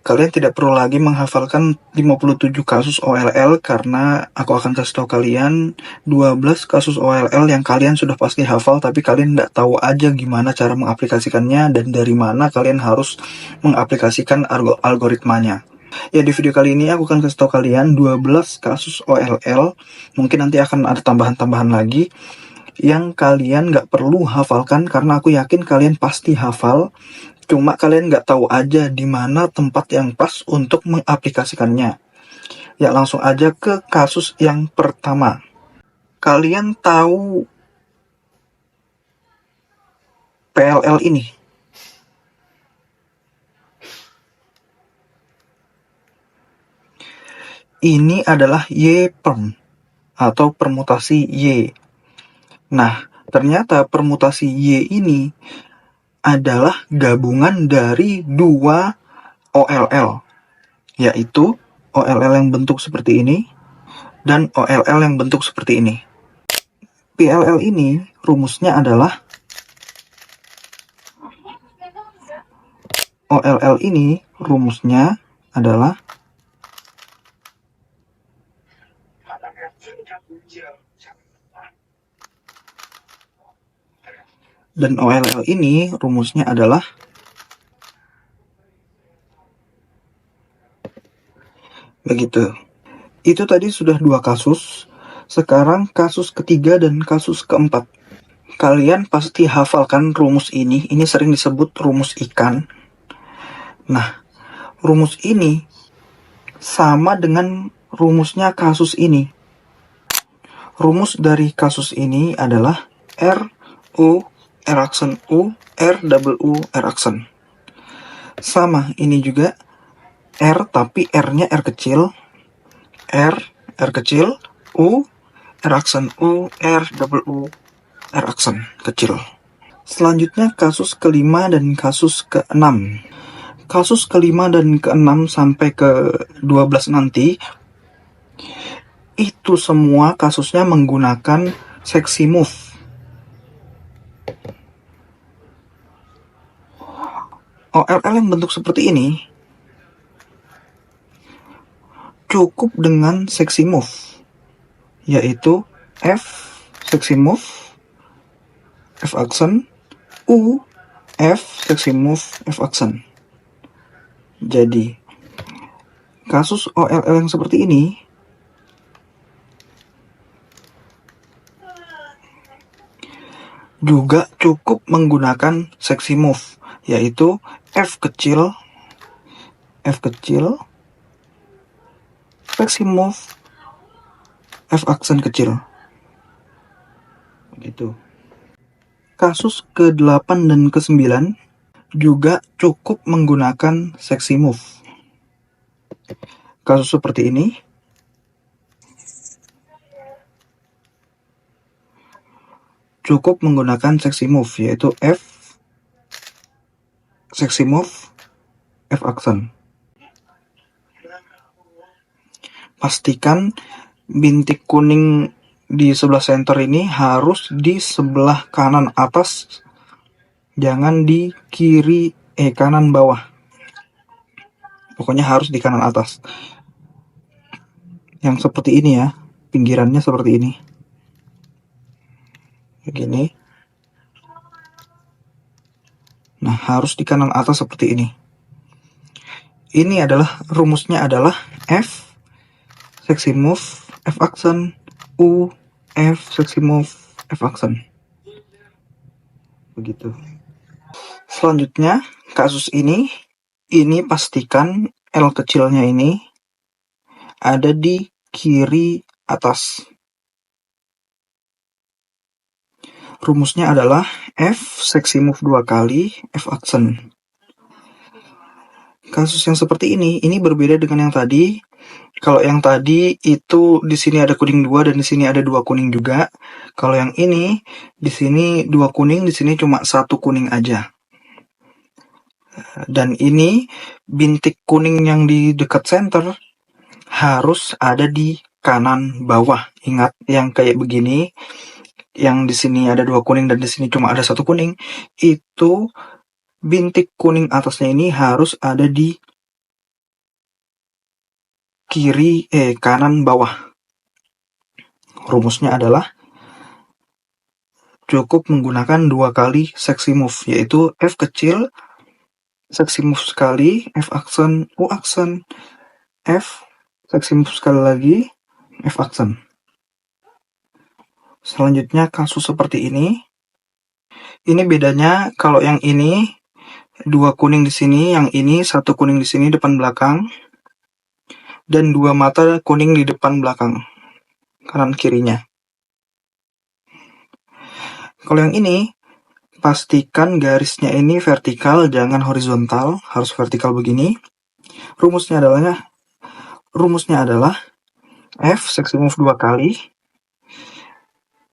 Kalian tidak perlu lagi menghafalkan 57 kasus OLL karena aku akan kasih tahu kalian 12 kasus OLL yang kalian sudah pasti hafal tapi kalian tidak tahu aja gimana cara mengaplikasikannya dan dari mana kalian harus mengaplikasikan algoritmanya. Ya, di video kali ini aku akan kasih tahu kalian 12 kasus OLL, mungkin nanti akan ada tambahan-tambahan lagi yang kalian nggak perlu hafalkan karena aku yakin kalian pasti hafal. Cuma kalian nggak tahu aja di mana tempat yang pas untuk mengaplikasikannya. Ya, langsung aja ke kasus yang pertama. Kalian tahu PLL ini? Ini adalah Y-perm atau permutasi Y. Nah, ternyata permutasi Y ini adalah gabungan dari dua OLL, yaitu OLL yang bentuk seperti ini dan OLL yang bentuk seperti ini. PLL ini rumusnya adalah OLL ini rumusnya adalah dan OLL ini rumusnya adalah begitu. Itu tadi sudah dua kasus. Sekarang kasus ketiga dan kasus keempat. Kalian pasti hafalkan rumus ini. Ini sering disebut rumus ikan. Nah, rumus ini sama dengan rumusnya kasus ini. Rumus dari kasus ini adalah R U R aksen U R double U R aksen. Sama ini juga R tapi R-nya R kecil, R kecil, U R aksen U R double U R aksen kecil. Selanjutnya kasus kelima dan kasus keenam. Kasus kelima dan keenam sampai ke 12 nanti itu semua kasusnya menggunakan seksi move. OLL yang bentuk seperti ini cukup dengan seksi move, yaitu F seksi move, F aksen, U F seksi move, F aksen. Jadi kasus OLL yang seperti ini juga cukup menggunakan seksi move, yaitu F kecil, seksi move, F aksen kecil. Begitu. Kasus ke-8 dan ke-9 juga cukup menggunakan seksi move. Kasus seperti ini cukup menggunakan seksi move, yaitu F seksi move, F aksen. Pastikan bintik kuning di sebelah center ini harus di sebelah kanan atas, jangan di kiri kanan bawah. Pokoknya harus di kanan atas. Yang seperti ini ya, pinggirannya seperti ini. Begini. Nah, harus di kanan atas seperti ini. Ini adalah rumusnya adalah F seksi move, F aksen, U F seksi move, F aksen. Begitu. Selanjutnya, kasus ini pastikan L kecilnya ini ada di kiri atas. Rumusnya adalah F seksi move 2 kali, F aksen. Kasus yang seperti ini berbeda dengan yang tadi. Kalau yang tadi itu di sini ada kuning 2 dan di sini ada 2 kuning juga. Kalau yang ini di sini 2 kuning, di sini cuma 1 kuning aja. Dan ini bintik kuning yang di dekat center harus ada di kanan bawah. Ingat yang kayak begini, yang di sini ada 2 kuning dan di sini cuma ada 1 kuning, itu bintik kuning atasnya ini harus ada di kanan bawah. Rumusnya adalah cukup menggunakan 2 kali seksi move, yaitu F kecil, seksi move sekali, F aksen, U aksen, F, seksi move sekali lagi, F aksen. Selanjutnya kasus seperti ini. Ini bedanya kalau yang ini 2 kuning di sini, yang ini 1 kuning di sini depan belakang, dan 2 mata kuning di depan belakang, kanan kirinya. Kalau yang ini, pastikan garisnya ini vertikal, jangan horizontal, harus vertikal begini. Rumusnya adalah F seksi move 2 kali,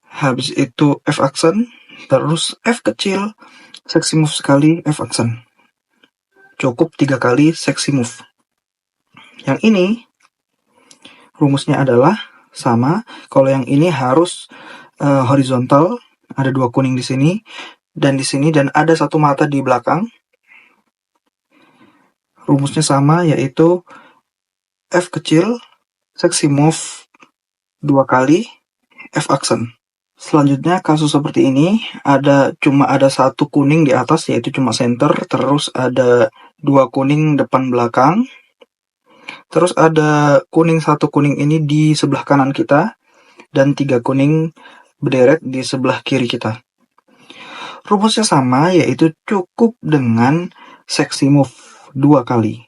habis itu F aksen, terus F kecil, seksi move sekali, F aksen. Cukup 3 kali seksi move. Yang ini, rumusnya adalah sama. Kalau yang ini harus horizontal, ada 2 kuning di sini, dan di sini, dan ada 1 mata di belakang. Rumusnya sama, yaitu F kecil, seksi move 2 kali, F aksen. Selanjutnya kasus seperti ini, cuma ada 1 kuning di atas, yaitu cuma center, terus ada 2 kuning depan belakang, terus ada 1 kuning ini di sebelah kanan kita, dan 3 kuning berderet di sebelah kiri kita. Rumusnya sama, yaitu cukup dengan seksi move 2 kali,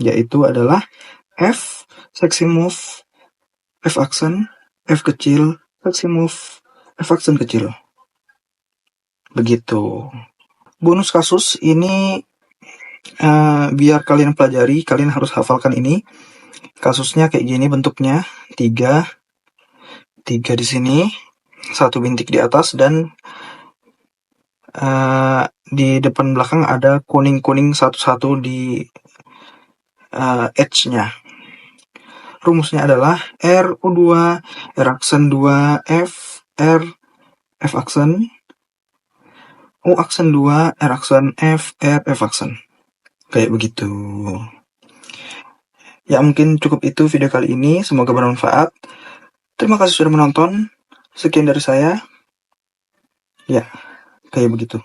yaitu adalah F, seksi move, F aksen, F kecil, seksi move, F aksen kecil. Begitu. Bonus kasus ini biar kalian pelajari, kalian harus hafalkan ini. Kasusnya kayak gini bentuknya, 3 di sini, 1 bintik di atas, dan di depan belakang ada kuning-kuning satu-satu di edge-nya. Rumusnya adalah R, U2, R aksen 2, F, R, F aksen, U aksen 2, R aksen, F, R, F aksen. Kayak begitu. Ya, mungkin cukup itu video kali ini. Semoga bermanfaat. Terima kasih sudah menonton. Sekian dari saya. Ya, kayak begitu.